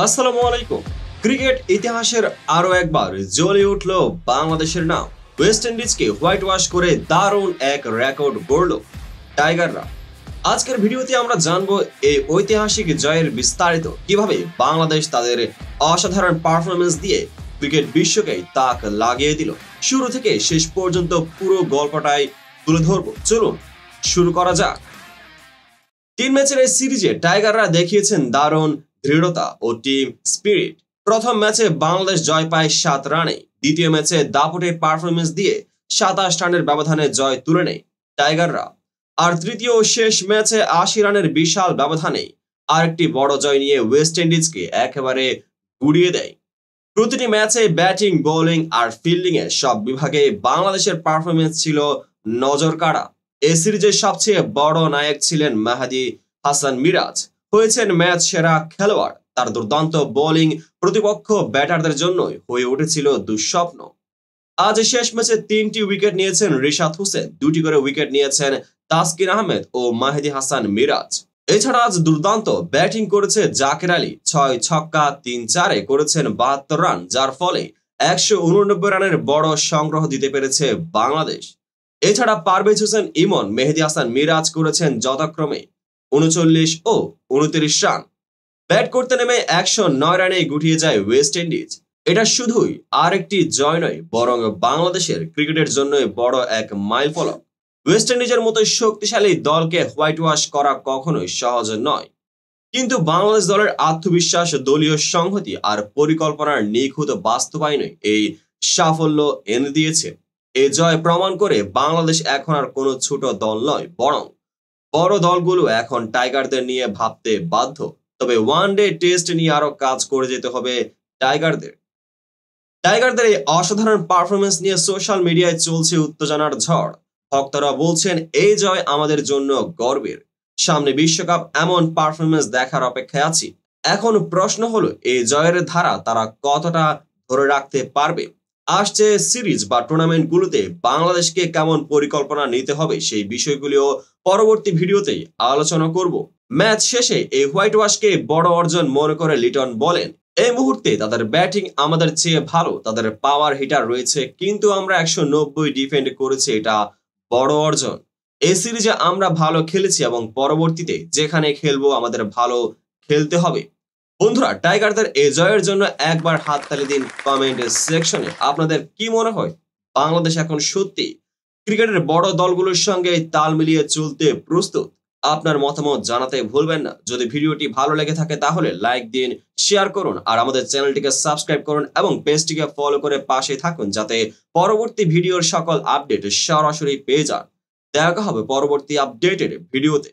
আসসালামু আলাইকুম। ক্রিকেট ইতিহাসের আরো একবার জ্বলে উঠল বাংলাদেশের নাম। ওয়েস্ট ইন্ডিজকে হোয়াইট ওয়াশ করে দারুণ এক রেকর্ড গড়ল টাইগাররা। আজকের ভিডিওতে আমরা জানবো এই ঐতিহাসিক জয়ের বিস্তারিত, কিভাবে বাংলাদেশ তাদের অসাধারণ পারফরমেন্স দিয়ে ক্রিকেট বিশ্বকে তাক লাগিয়ে দিল। শুরু থেকে শেষ পর্যন্ত পুরো গল্পটাই তুলে ধরবো। চলুন শুরু করা যাক। 3 ম্যাচের এই সিরিজে টাইগাররা দেখিয়েছেন দারুণ দৃঢ়তা ও টিম স্পিরিট। প্রথম ম্যাচে বাংলাদেশ জয় পায় 7 রানে, দ্বিতীয় ম্যাচে দাপুটে পারফরমেন্স দিয়ে 27 রানের ব্যবধানে জয় তুলে নেয় টাইগাররা। আর তৃতীয় ও শেষ ম্যাচে 80 রানের বিশাল ব্যবধানে আরেকটি বড় জয় নিয়ে ওয়েস্ট ইন্ডিজকে একেবারে গুড়িয়ে দেয়। প্রতিটি ম্যাচে ব্যাটিং, বোলিং আর ফিল্ডিং এ সব বিভাগে বাংলাদেশের পারফরমেন্স ছিল নজর কাড়া। এই সিরিজের সবচেয়ে বড় নায়ক ছিলেন মেহেদী হাসান মিরাজ, হয়েছেন ম্যাচ সেরা খেলোয়াড়। তার দুর্দান্ত বোলিং প্রতিপক্ষ ব্যাটারদের জন্যই হয়ে উঠেছিল দুঃস্বপ্ন। আজ শেষ ম্যাচে 3টি উইকেট নিয়েছেন রিশাদ হোসেন, 2টি করে উইকেট নিয়েছেন তাসকিন আহমেদ ও মেহেদী হাসান মিরাজ। এছাড়া আজ দুর্দান্ত ব্যাটিং করেছে জাকের আলী, 6 ছক্কা 3 চারে করেছেন 72 রান, যার ফলে 189 রানের বড় সংগ্রহ দিতে পেরেছে বাংলাদেশ। এছাড়া পারভেজ হোসেন ইমন, মেহেদী হাসান মিরাজ করেছেন যথাক্রমে 39 ও 29 রান। ব্যাট করতে নেমে 109 রানে গুটিয়ে যায় ওয়েস্ট ইন্ডিজ। এটা শুধুই আর একটি জয় নয়, বরং বাংলাদেশের ক্রিকেটের জন্য বড় এক মাইলফলক। ওয়েস্ট ইন্ডিজের মতো শক্তিশালী দলকে হোয়াইট ওয়াশ করা কখনোই সহজ নয়, কিন্তু বাংলাদেশ দলের আত্মবিশ্বাস, দলীয় সংহতি আর পরিকল্পনার নিখুঁত বাস্তবায়নই এই সাফল্য এনে দিয়েছে। এই জয় প্রমাণ করে বাংলাদেশ এখন আর কোনো ছোট দল নয়, বরং বড় দলগুলো এখন টাইগারদের নিয়ে ভাবতে বাধ্য। তবে ওয়ানডে টেস্ট নিয়ে আরো কাজ করে যেতে হবে টাইগারদের। এই অসাধারণ পারফরমেন্স নিয়ে সোশ্যাল মিডিয়ায় চলছে উত্তেজনার ঝড়। ভক্তরা বলছেন এই জয় আমাদের জন্য গর্বের, সামনে বিশ্বকাপ, এমন পারফরমেন্স দেখার অপেক্ষায় আছি। এখন প্রশ্ন হলো এই জয়ের ধারা তারা কতটা ধরে রাখতে পারবে। আসছে সিরিজ বা টুর্নামেন্টগুলোতে বাংলাদেশকে কেমন পরিকল্পনা নিতে হবে, সেই বিষয়গুলিও পরবর্তী ভিডিওতেই আলোচনা করব। ম্যাচ শেষে এই হোয়াইট ওয়াশকে বড় অর্জন মনে করে লিটন বলেন, এই মুহূর্তে তাদের ব্যাটিং আমাদের চেয়ে ভালো, তাদের পাওয়ার হিটার রয়েছে, কিন্তু আমরা 190 ডিফেন্ড করেছি, এটা বড় অর্জন। এই সিরিজে আমরা ভালো খেলেছি এবং পরবর্তীতে যেখানে খেলবো আমাদের ভালো খেলতে হবে। বন্ধুরা, টাইগারদের এই জয়ের জন্য একবার হাততালি দিন কমেন্ট সেকশনে। আপনাদের কি মনে হয়, বাংলাদেশ এখন সত্যি ক্রিকেটের বড় দলগুলোর সঙ্গে তাল মিলিয়ে চলতে প্রস্তুত? আপনার মতামত জানাতে ভুলবেন না। যদি ভিডিওটি ভালো লেগে থাকে তাহলে লাইক দিন, শেয়ার করুন আর আমাদের চ্যানেলটিকে সাবস্ক্রাইব করুন এবং পেজটিকে ফলো করে পাশে থাকুন, যাতে পরবর্তী ভিডিওর সকল আপডেট সরাসরি পেয়ে যান। দেখা হবে পরবর্তী আপডেটেড ভিডিওতে।